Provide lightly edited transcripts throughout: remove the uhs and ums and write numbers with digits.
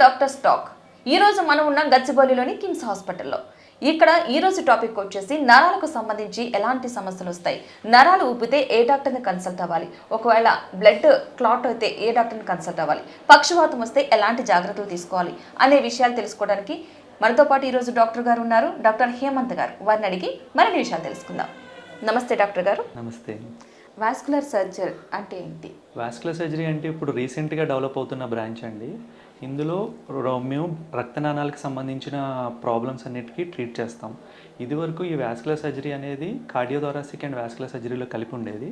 Doctor stock. ఈరోజు మనం ఉన్న గచ్చిబౌలిలోని కిమ్స్ హాస్పిటల్లో. ఇక్కడ ఈరోజు టాపిక్ వచ్చేసి నరాలకు సంబంధించి ఎలాంటి సమస్యలు వస్తాయి, నరాలు ఉబ్బితే ఏ డాక్టర్ని కన్సల్ట్ అవ్వాలి, ఒకవేళ బ్లడ్ క్లాట్ అయితే ఏ డాక్టర్ని కన్సల్ట్ అవ్వాలి, పక్షవాతం వస్తే ఎలాంటి జాగ్రత్తలు తీసుకోవాలి అనే విషయాలు తెలుసుకోవడానికి మనతో పాటు ఈరోజు డాక్టర్ గారు ఉన్నారు, డాక్టర్ హేమంత్ గారు. వారిని అడిగి మరిన్ని విషయాలు తెలుసుకుందాం. నమస్తే డాక్టర్ గారు. నమస్తే. వాస్కులర్ సర్జరీ అంటే ఏంటి? వాస్కులర్ సర్జరీ అంటే ఇప్పుడు రీసెంట్గా డెవలప్ అవుతున్న బ్రాంచ్ అండి. ఇందులో మేము రక్తనాళాలకు సంబంధించిన ప్రాబ్లమ్స్ అన్నిటికీ ట్రీట్ చేస్తాం. ఇదివరకు ఈ వాస్కులర్ సర్జరీ అనేది కార్డియోథొరాసిక్ అండ్ వాస్కులర్ సర్జరీలో కలిపి ఉండేది.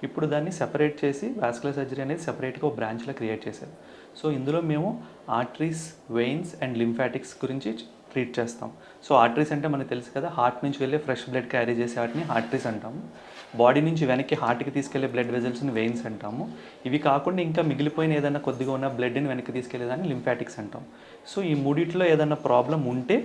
ఇప్పుడు దాన్ని సెపరేట్ చేసి వాస్కులర్ సర్జరీ అనేది సెపరేట్గా ఒక బ్రాంచ్లో క్రియేట్ చేశారు. సో ఇందులో మేము ఆర్టరీస్, వెయిన్స్ అండ్ లింఫాటిక్స్ గురించి ట్రీట్ చేస్తాం. సో ఆర్టరీస్ అంటే మనకు తెలుసు కదా, హార్ట్ నుంచి వెళ్ళే ఫ్రెష్ బ్లడ్ క్యారీ చేసే వాటిని ఆర్టరీస్ అంటాము. బాడీ నుంచి వెనక్కి హార్ట్కి తీసుకెళ్లే బ్లడ్ వెజల్స్ని వెయిన్స్ అంటాము. ఇవి కాకుండా ఇంకా మిగిలిపోయిన ఏదైనా కొద్దిగా ఉన్న బ్లడ్ని వెనక్కి తీసుకెళ్లేదాన్ని లింఫాటిక్స్ అంటాం. సో ఈ మూడిట్లో ఏదైనా ప్రాబ్లం ఉంటే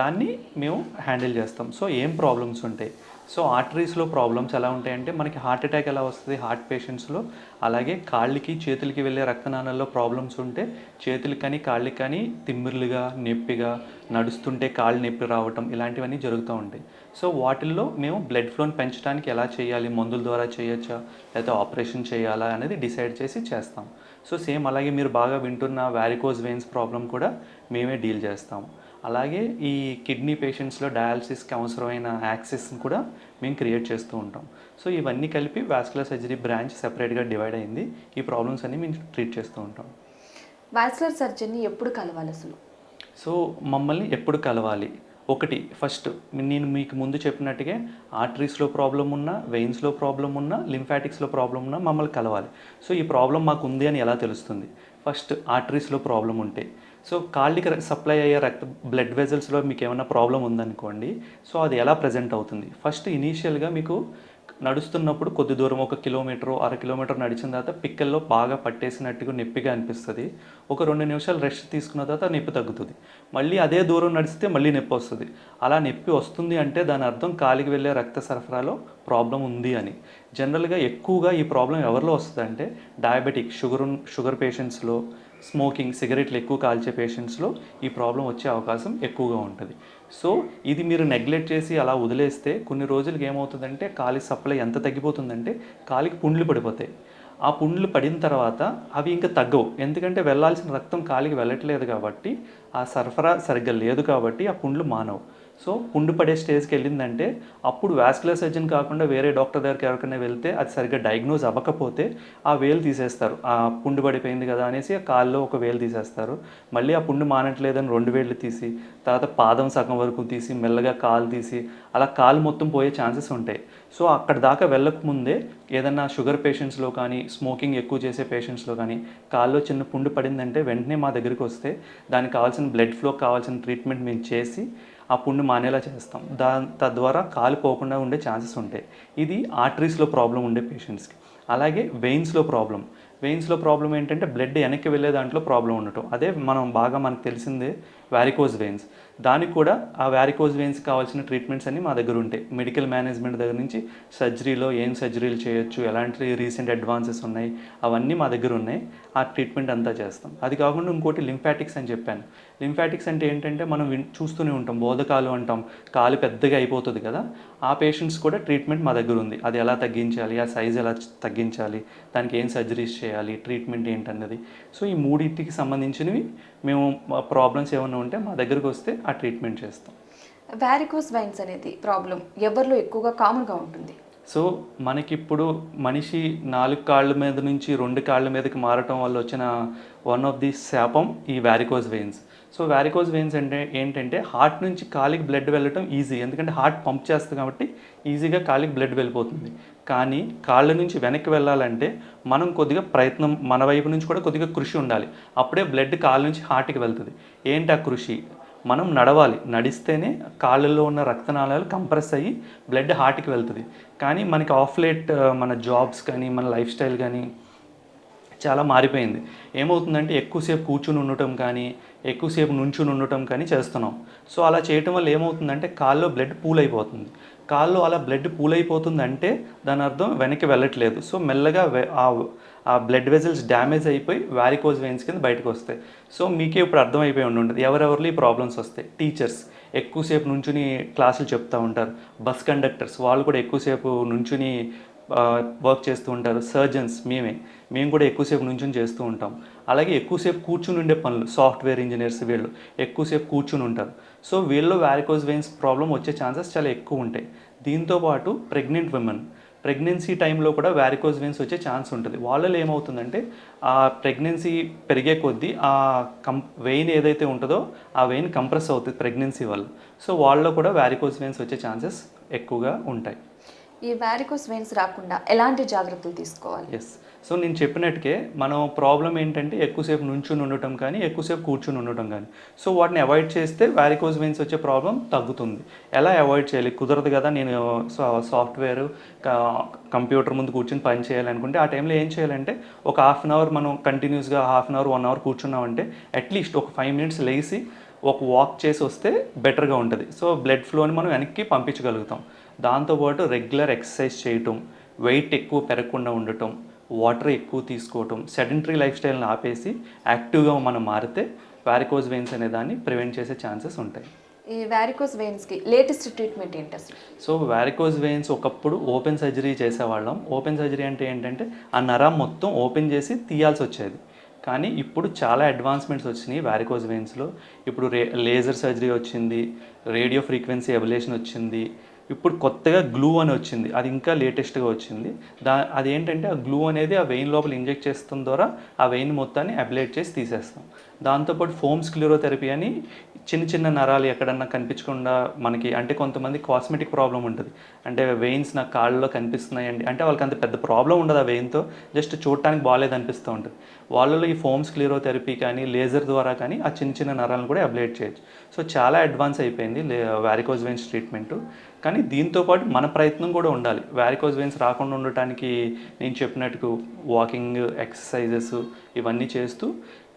దాన్ని మేము హ్యాండిల్ చేస్తాం. సో ఏం ప్రాబ్లమ్స్ ఉంటాయి? సో ఆర్టరీస్లో ప్రాబ్లమ్స్ ఎలా ఉంటాయంటే, మనకి హార్ట్ అటాక్ ఎలా వస్తుంది హార్ట్ పేషెంట్స్లో, అలాగే కాళ్ళకి చేతులకి వెళ్ళే రక్తనాళాల్లో ప్రాబ్లమ్స్ ఉంటే చేతులకి కానీ కాళ్ళకి కానీ తిమ్మిర్లుగా, నొప్పిగా, నడుస్తుంటే కాళ్ళు నొప్పి రావటం, ఇలాంటివన్నీ జరుగుతూ ఉంటాయి. సో వాటిల్లో మేము బ్లడ్ ఫ్లోని పెంచడానికి ఎలా చేయాలి, మందుల ద్వారా చేయొచ్చా లేకపోతే ఆపరేషన్ చేయాలా అనేది డిసైడ్ చేసి చేస్తాం. సో సేమ్ అలాగే మీరు బాగా వింటున్న వారికోజ్ వెయిన్స్ ప్రాబ్లం కూడా మేమే డీల్ చేస్తాం. అలాగే ఈ కిడ్నీ పేషెంట్స్లో డయాలసిస్కి అవసరమైన యాక్సెస్ని కూడా మేము క్రియేట్ చేస్తూ ఉంటాం. సో ఇవన్నీ కలిపి వాస్కులర్ సర్జరీ బ్రాంచ్ సెపరేట్గా డివైడ్ అయింది. ఈ ప్రాబ్లమ్స్ అన్నీ మేము ట్రీట్ చేస్తూ ఉంటాం. వాస్కులర్ సర్జరీని ఎప్పుడు కలవాలి అసలు? సో మమ్మల్ని ఎప్పుడు కలవాలి? ఒకటి, ఫస్ట్ నేను మీకు ముందు చెప్పినట్టుగా ఆర్టరీస్లో ప్రాబ్లం ఉన్నా, వెయిన్స్లో ప్రాబ్లం ఉన్నా, లింఫాటిక్స్లో ప్రాబ్లం ఉన్నా మమ్మల్ని కలవాలి. సో ఈ ప్రాబ్లం మాకు ఉంది అని ఎలా తెలుస్తుంది? ఫస్ట్ ఆర్టరీస్లో ప్రాబ్లం ఉంటే, సో కాళ్ళకి సప్లై అయ్యే బ్లడ్ వెజల్స్లో మీకు ఏమైనా ప్రాబ్లం ఉందనుకోండి, సో అది ఎలా ప్రజెంట్ అవుతుంది? ఫస్ట్ ఇనీషియల్గా మీకు నడుస్తున్నప్పుడు కొద్ది దూరం 1 కిలోమీటర్, అర కిలోమీటర్ నడిచిన తర్వాత పిక్కల్లో బాగా పట్టేసినట్టుగా నొప్పిగా అనిపిస్తుంది. ఒక 2 నిమిషాలు రెస్ట్ తీసుకున్న తర్వాత నొప్పి తగ్గుతుంది. మళ్ళీ అదే దూరం నడిస్తే మళ్ళీ నొప్పి వస్తుంది. అలా నొప్పి వస్తుంది అంటే దాని అర్థం కాలికి వెళ్ళే రక్త సరఫరాలో ప్రాబ్లం ఉంది అని. జనరల్గా ఎక్కువగా ఈ ప్రాబ్లం ఎవరిలో వస్తుంది అంటే డయాబెటిక్, షుగర్ పేషెంట్స్లో, స్మోకింగ్, సిగరెట్లు ఎక్కువ కాల్చే పేషెంట్స్లో ఈ ప్రాబ్లం వచ్చే అవకాశం ఎక్కువగా ఉంటుంది. సో ఇది మీరు నెగ్లెక్ట్ చేసి అలా వదిలేస్తే కొన్ని రోజులకి ఏమవుతుందంటే కాలి సప్లై ఎంత తగ్గిపోతుందంటే కాలికి పుండ్లు పడిపోతాయి. ఆ పుండ్లు పడిన తర్వాత అవి ఇంకా తగ్గవు, ఎందుకంటే వెళ్ళాల్సిన రక్తం కాలికి వెళ్ళట్లేదు కాబట్టి, ఆ సరఫరా సరిగ్గా లేదు కాబట్టి ఆ పుండ్లు మానవు. సో పుండు పడే స్టేజ్కి వెళ్ళిందంటే అప్పుడు వాస్కులర్ సర్జన్ కాకుండా వేరే డాక్టర్ దగ్గరికి ఎవరికైనా వెళ్తే అది సరిగ్గా డయాగ్నోజ్ అవ్వకపోతే ఆ వేలు తీసేస్తారు. ఆ పుండు పడిపోయింది కదా అనేసి ఆ కాల్లో ఒక వేలు తీసేస్తారు. మళ్ళీ ఆ పుండు మానట్లేదని 2 వేళ్ళు తీసి, తర్వాత పాదం సగం వరకు తీసి, మెల్లగా కాలు తీసి, అలా కాలు మొత్తం పోయే ఛాన్సెస్ ఉంటాయి. సో అక్కడ దాకా వెళ్ళకముందే ఏదన్నా షుగర్ పేషెంట్స్లో కానీ, స్మోకింగ్ ఎక్కువ చేసే పేషెంట్స్లో కానీ కాల్లో చిన్న పుండు పడిందంటే వెంటనే మా దగ్గరికి వస్తే దానికి కావాల్సిన బ్లడ్ ఫ్లో కావాల్సిన ట్రీట్మెంట్ మేము చేసి ఆ పుండు మానేలా చేస్తాం. తద్వారా కాలు పోకుండా ఉండే ఛాన్సెస్ ఉంటాయి. ఇది ఆర్టరీస్లో ప్రాబ్లం ఉండే పేషెంట్స్కి. అలాగే వెయిన్స్లో ప్రాబ్లం ఏంటంటే బ్లడ్ వెనక్కి వెళ్ళే దాంట్లో ప్రాబ్లం ఉండటం. అదే మనకు తెలిసిందే వారికోజ్ వెయిన్స్. దానికి కూడా ఆ వారికోజ్ వెయిన్స్ కావాల్సిన ట్రీట్మెంట్స్ అన్నీ మా దగ్గర ఉంటాయి. మెడికల్ మేనేజ్మెంట్ దగ్గర నుంచి సర్జరీలో ఏం సర్జరీలు చేయొచ్చు, ఎలాంటి రీసెంట్ అడ్వాన్సెస్ ఉన్నాయి, అవన్నీ మా దగ్గర ఉన్నాయి. ఆ ట్రీట్మెంట్ అంతా చేస్తాం. అది కాకుండా ఇంకోటి లింఫాటిక్స్ అని చెప్పాను. లింఫాటిక్స్ అంటే ఏంటంటే మనం చూస్తూనే ఉంటాం, బోధకాలు అంటాం, కాలు పెద్దగా అయిపోతుంది కదా, ఆ పేషెంట్స్ కూడా ట్రీట్మెంట్ మా దగ్గర ఉంది. అది ఎలా తగ్గించాలి, ఆ సైజ్ ఎలా తగ్గించాలి, దానికి ఏం సర్జరీస్ చేయాలి, ట్రీట్మెంట్ ఏంటన్నది. సో ఈ మూడింటికి సంబంధించినవి మేము ప్రాబ్లమ్స్ ఏమైనా ఉంటే మా దగ్గరకు వస్తే ఆ ట్రీట్మెంట్ చేస్తాం. వారికోస్ వెయిన్స్ అనేది ప్రాబ్లం ఎవరిలో ఎక్కువగా కామన్గా ఉంటుంది? సో మనకిప్పుడు మనిషి 4 కాళ్ళ మీద నుంచి 2 కాళ్ళ మీదకి మారటం వల్ల వచ్చిన వన్ ఆఫ్ ది శాపం ఈ varicose veins. So varicose veins అంటే ఏంటంటే హార్ట్ నుంచి కాలికి బ్లడ్ వెళ్ళటం ఈజీ, ఎందుకంటే హార్ట్ పంప్ చేస్తుంది కాబట్టి ఈజీగా కాలికి బ్లడ్ వెళ్ళిపోతుంది. కానీ కాళ్ళ నుంచి వెనక్కి వెళ్ళాలంటే మనం కొద్దిగా ప్రయత్నం, మన వైపు నుంచి కూడా కొద్దిగా కృషి ఉండాలి. అప్పుడే బ్లడ్ కాళ్ళ నుంచి హార్ట్కి వెళ్తుంది. ఏంటి ఆ కృషి? మనం నడవాలి, నడిస్తేనే కాళ్ళల్లో ఉన్న రక్తనాళాలు కంప్రెస్ అయ్యి బ్లడ్ హార్ట్కి వెళ్తుంది. కానీ మనకి ఆఫ్ లేట్ మన జాబ్స్ కానీ, మన లైఫ్ స్టైల్ కానీ చాలా మారిపోయింది. ఏమవుతుందంటే ఎక్కువసేపు కూర్చుని ఉండటం కానీ, ఎక్కువసేపు నుంచుని ఉండటం కానీ చేస్తున్నాం. సో అలా చేయటం వల్ల ఏమవుతుందంటే కాల్లో బ్లడ్ పూల్ అయిపోతుంది. కాల్లో అలా బ్లడ్ పూల్ అయిపోతుందంటే దాని అర్థం వెనక్కి వెళ్ళట్లేదు. సో మెల్లగా ఆ బ్లడ్ వెజల్స్ డ్యామేజ్ అయిపోయి వారికోజ్ వెయిన్స్ కింద బయటకు వస్తాయి. సో మీకే ఇప్పుడు అర్థమైపోయి ఉంటుంది ఎవరెవరిలో ఈ ప్రాబ్లమ్స్ వస్తాయి. టీచర్స్ ఎక్కువసేపు నుంచుని క్లాసులు చెప్తూ ఉంటారు. బస్ కండక్టర్స్ వాళ్ళు కూడా ఎక్కువసేపు నుంచుని వర్క్ చేస్తూ ఉంటారు. సర్జన్స్ మేము కూడా ఎక్కువసేపు నుంచుని చేస్తూ ఉంటాం. అలాగే ఎక్కువసేపు కూర్చుని ఉండే పనులు, సాఫ్ట్వేర్ ఇంజనీర్స్ వీళ్ళు ఎక్కువసేపు కూర్చుని ఉంటారు. సో వీళ్ళు వారికోజ్ వెయిన్స్ ప్రాబ్లం వచ్చే ఛాన్సెస్ చాలా ఎక్కువ ఉంటాయి. దీంతోపాటు ప్రెగ్నెంట్ విమెన్ ప్రెగ్నెన్సీ టైంలో కూడా వారికోజ్ వెయిన్స్ వచ్చే ఛాన్స్ ఉంటుంది. వాళ్ళలో ఏమవుతుందంటే ఆ ప్రెగ్నెన్సీ పెరిగే కొద్దీ ఆ వెయిన్ ఏదైతే ఉంటుందో ఆ వెయిన్ కంప్రెస్ అవుతుంది ప్రెగ్నెన్సీ వల్ల. సో వాళ్ళలో కూడా వారికోజ్ వెయిన్స్ వచ్చే ఛాన్సెస్ ఎక్కువగా ఉంటాయి. ఈ వారికోస్ వెయిన్స్ రాకుండా ఎలాంటి జాగ్రత్తలు తీసుకోవాలి? ఎస్. సో నేను చెప్పినట్టుకే మనం ప్రాబ్లం ఏంటంటే ఎక్కువసేపు నుంచుని ఉండటం కానీ ఎక్కువసేపు కూర్చుని ఉండటం కానీ. సో వాటిని అవాయిడ్ చేస్తే వారికోజ్ వెయిన్స్ వచ్చే ప్రాబ్లం తగ్గుతుంది. ఎలా అవాయిడ్ చేయాలి? కుదరదు కదా, నేను సాఫ్ట్వేర్ కంప్యూటర్ ముందు కూర్చుని పని చేయాలనుకుంటే ఆ టైంలో ఏం చేయాలంటే ఒక హాఫ్ అన్ అవర్ మనం కంటిన్యూస్గా హాఫ్ అన్ అవర్ 1 అవర్ కూర్చున్నామంటే అట్లీస్ట్ ఒక 5 మినిట్స్ లేచి ఒక వాక్ చేసి వస్తే బెటర్గా ఉంటుంది. సో బ్లడ్ ఫ్లోని మనం వెనక్కి పంపించగలుగుతాం. దాంతోపాటు రెగ్యులర్ ఎక్సర్సైజ్ చేయటం, వెయిట్ ఎక్కువ పెరగకుండా ఉండటం, వాటర్ ఎక్కువ తీసుకోవటం, సెడెంటరీ లైఫ్ స్టైల్ని ఆపేసి యాక్టివ్గా మనం మారితే వారికోజ్ వెయిన్స్ అనే దాన్ని ప్రివెంట్ చేసే ఛాన్సెస్ ఉంటాయి. ఈ వారికోస్ వెయిన్స్కి లేటెస్ట్ ట్రీట్మెంట్ ఏంటి అసలు? సో వారికోజ్ వెయిన్స్ ఒకప్పుడు ఓపెన్ సర్జరీ చేసేవాళ్ళం. ఓపెన్ సర్జరీ అంటే ఏంటంటే ఆ నరం మొత్తం ఓపెన్ చేసి తీయాల్సి వచ్చేది. కానీ ఇప్పుడు చాలా అడ్వాన్స్మెంట్స్ వచ్చినాయి వారికోజ్ వెయిన్స్లో. ఇప్పుడు లేజర్ సర్జరీ వచ్చింది, రేడియో ఫ్రీక్వెన్సీ ఎబలేషన్ వచ్చింది, ఇప్పుడు కొత్తగా గ్లూ అని వచ్చింది, అది ఇంకా లేటెస్ట్గా వచ్చింది. అదేంటంటే ఆ గ్లూ అనేది ఆ వెయిన్ లోపల ఇంజెక్ట్ చేస్తాం ద్వారా ఆ వెయిన్ మొత్తాన్ని అబ్లేట్ చేసి తీసేస్తాం. దాంతోపాటు ఫోమ్ స్క్లిరోథెరపీ అని చిన్న చిన్న నరాలు ఎక్కడన్నా కనిపించకుండా మనకి, అంటే కొంతమంది కాస్మెటిక్ ప్రాబ్లం ఉంటుంది, అంటే వెయిన్స్ నా కాళ్ళలో కనిపిస్తున్నాయండి అంటే వాళ్ళకి అంత పెద్ద ప్రాబ్లం ఉండదు, ఆ వెయిన్తో జస్ట్ చూడటానికి బాగాలేదు అనిపిస్తూ ఉంటుంది. వాళ్ళలో ఈ ఫోమ్ స్క్లిరోథెరపీ కానీ లేజర్ ద్వారా కానీ ఆ చిన్న చిన్న నరాలను కూడా అబ్లేట్ చేయొచ్చు. సో చాలా అడ్వాన్స్ అయిపోయింది వారికోజ్ వెయిన్స్ ట్రీట్మెంట్. కానీ దీంతోపాటు మన ప్రయత్నం కూడా ఉండాలి. వారికోజ్ వెయిన్స్ రాకుండా ఉండటానికి నేను చెప్పినట్టు వాకింగ్, ఎక్సర్సైజెస్ ఇవన్నీ చేస్తూ,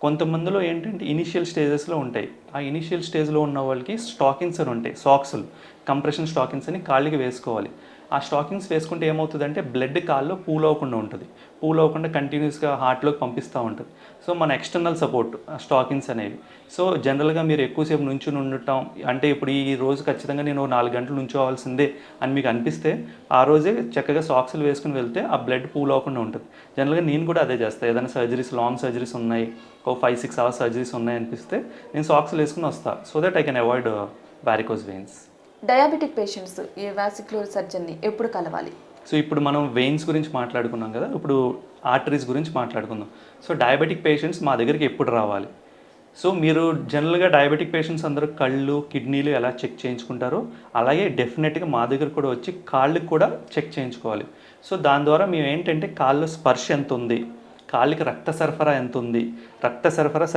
కొంతమందిలో ఏంటంటే ఇనిషియల్ స్టేజెస్లో ఉంటాయి. ఆ ఇనిషియల్ స్టేజ్లో ఉన్న వాళ్ళకి స్టాకింగ్స్ అని ఉంటాయి, సాక్స్లు, కంప్రెషన్ స్టాకింగ్స్ అని కాళ్ళకి వేసుకోవాలి. ఆ స్టాకింగ్స్ వేసుకుంటే ఏమవుతుందంటే బ్లడ్ కాల్లో పూల్ అవ్వకుండా ఉంటుంది, పూల్ అవ్వకుండా కంటిన్యూస్గా హార్ట్లోకి పంపిస్తూ ఉంటుంది. సో మన ఎక్స్టర్నల్ సపోర్ట్ స్టాకింగ్స్ అనేవి. సో జనరల్గా మీరు ఎక్కువసేపు నుంచుని ఉండటం, అంటే ఇప్పుడు ఈ రోజు ఖచ్చితంగా నేను 4 గంటలు నుంచోవాల్సిందే అని మీకు అనిపిస్తే ఆ రోజే చక్కగా సాక్స్లు వేసుకుని వెళ్తే ఆ బ్లడ్ పూల్ అవ్వకుండా ఉంటుంది. జనరల్గా నేను కూడా అదే చేస్తాను. ఏదైనా సర్జరీస్, లాంగ్ సర్జరీస్ ఉన్నాయి, ఓ 5-6 అవర్స్ సర్జరీస్ ఉన్నాయి అనిపిస్తే నేను సాక్స్లు వేసుకుని వస్తాను, so that I can avoid varicose veins. Diabetic patients ఈ వాసిక్యులర్ సర్జన్ని ఎప్పుడు కలవాలి? సో ఇప్పుడు మనం వెయిన్స్ గురించి మాట్లాడుకున్నాం కదా, ఇప్పుడు ఆర్టరీస్ గురించి మాట్లాడుకుందాం. సో డయాబెటిక్ పేషెంట్స్ మా దగ్గరికి ఎప్పుడు రావాలి? సో మీరు జనరల్గా డయాబెటిక్ పేషెంట్స్ అందరూ కళ్ళు, కిడ్నీలు ఎలా చెక్ చేయించుకుంటారో అలాగే డెఫినెట్గా మా దగ్గర కూడా వచ్చి కాళ్ళకి కూడా చెక్ చేయించుకోవాలి. సో దాని ద్వారా మేము ఏంటంటే కాళ్ళలో స్పర్శ ఎంత ఉంది, కాళ్ళకి రక్త సరఫరా ఎంత ఉంది, రక్త సరఫరా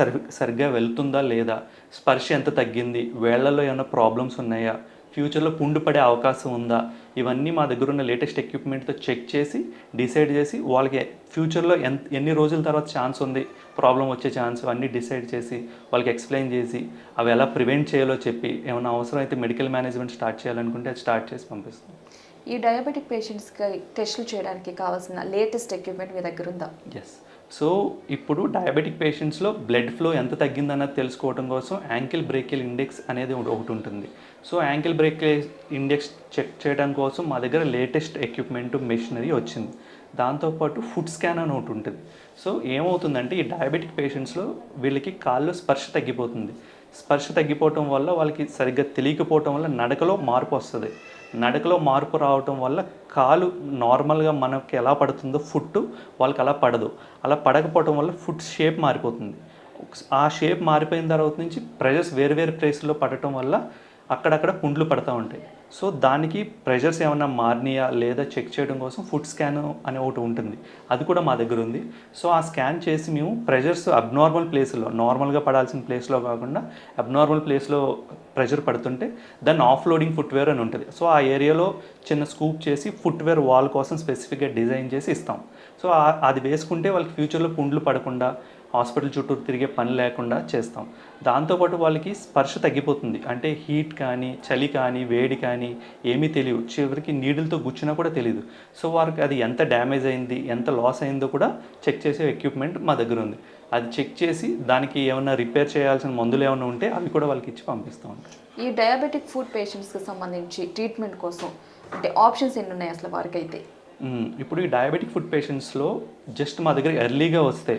సరిగ్గా వెళ్తుందా లేదా, స్పర్శ ఎంత తగ్గింది, వేళ్లలో ఏమైనా ప్రాబ్లమ్స్ ఉన్నాయా, ఫ్యూచర్లో పుండు పడే అవకాశం ఉందా, ఇవన్నీ మా దగ్గర ఉన్న లేటెస్ట్ ఎక్విప్మెంట్తో చెక్ చేసి డిసైడ్ చేసి వాళ్ళకి ఫ్యూచర్లో ఎన్ని రోజుల తర్వాత ఛాన్స్ ఉంది ప్రాబ్లం వచ్చే ఛాన్స్ అన్నీ డిసైడ్ చేసి వాళ్ళకి ఎక్స్ప్లెయిన్ చేసి అవి ఎలా ప్రివెంట్ చేయాలో చెప్పి, ఏమైనా అవసరం అయితే మెడికల్ మేనేజ్మెంట్ స్టార్ట్ చేయాలనుకుంటే అది స్టార్ట్ చేసి పంపిస్తాం. ఈ డయాబెటిక్ పేషెంట్స్కి టెస్టులు చేయడానికి కావాల్సిన లేటెస్ట్ ఎక్విప్మెంట్ మీ దగ్గర ఉందా? ఎస్. సో ఇప్పుడు డయాబెటిక్ పేషెంట్స్లో బ్లడ్ ఫ్లో ఎంత తగ్గిందన్నది తెలుసుకోవడం కోసం యాంకిల్ బ్రేకియల్ ఇండెక్స్ అనేది ఒకటి ఉంటుంది. So ankle brachial index check చేయడం కోసం మా దగ్గర లేటెస్ట్ ఎక్విప్మెంట్, మెషినరీ వచ్చింది. దాంతోపాటు ఫుట్ స్కాన్ అని ఒకటి ఉంటుంది. సో ఏమవుతుందంటే ఈ డయాబెటిక్ పేషెంట్స్లో వీళ్ళకి కాళ్ళు స్పర్శ తగ్గిపోతుంది. స్పర్శ తగ్గిపోవటం వల్ల వాళ్ళకి సరిగ్గా తెలియకపోవటం వల్ల నడకలో మార్పు వస్తుంది. నడకలో మార్పు రావటం వల్ల కాలు నార్మల్గా మనకి ఎలా పడుతుందో ఫుట్ వాళ్ళకి అలా పడదు. అలా పడకపోవటం వల్ల ఫుట్ షేప్ మారిపోతుంది. ఆ షేప్ మారిపోయిన తర్వాత నుంచి ప్రెషర్స్ వేరు వేరు ప్లేస్లో పడటం వల్ల అక్కడక్కడ పుండ్లు పడుతూ ఉంటాయి. సో దానికి ప్రెషర్స్ ఏమన్నా మారినాయా లేదా చెక్ చేయడం కోసం ఫుట్ స్కాన్ అనే ఒకటి ఉంటుంది, అది కూడా మా దగ్గర ఉంది. సో ఆ స్కాన్ చేసి మేము ప్రెషర్స్ అబ్నార్మల్ ప్లేస్లో, నార్మల్గా పడాల్సిన ప్లేస్లో కాకుండా అబ్నార్మల్ ప్లేస్లో ప్రెషర్ పడుతుంటే దాన్ని ఆఫ్ లోడింగ్ ఫుట్వేర్ అని ఉంటుంది. సో ఆ ఏరియాలో చిన్న స్కూప్ చేసి ఫుట్వేర్ వాల్ కోసం స్పెసిఫిక్గా డిజైన్ చేసి ఇస్తాం. సో అది వేసుకుంటే వాళ్ళకి ఫ్యూచర్లో పుండ్లు పడకుండా హాస్పిటల్ చుట్టూ తిరిగే పని లేకుండా చేస్తాం. దాంతోపాటు వాళ్ళకి స్పర్శ తగ్గిపోతుంది. అంటే హీట్ కానీ, చలి కానీ, వేడి కానీ ఏమీ తెలియవు. చివరికి నీడిల్తో గుచ్చినా కూడా తెలీదు. సో వారికి అది ఎంత డ్యామేజ్ అయింది, ఎంత లాస్ అయిందో కూడా చెక్ చేసే ఎక్విప్మెంట్ మా దగ్గర ఉంది. అది చెక్ చేసి దానికి ఏమైనా రిపేర్ చేయాల్సిన మందులు ఏమైనా ఉంటే అవి కూడా వాళ్ళకి ఇచ్చి పంపిస్తూ ఉంటాం. ఈ డయాబెటిక్ ఫుడ్ పేషెంట్స్కి సంబంధించి ట్రీట్మెంట్ కోసం అంటే ఆప్షన్స్ ఎన్ని ఉన్నాయి అసలు వారికైతే? ఇప్పుడు ఈ డయాబెటిక్ ఫుడ్ పేషెంట్స్లో జస్ట్ మా దగ్గర ఎర్లీగా వస్తే,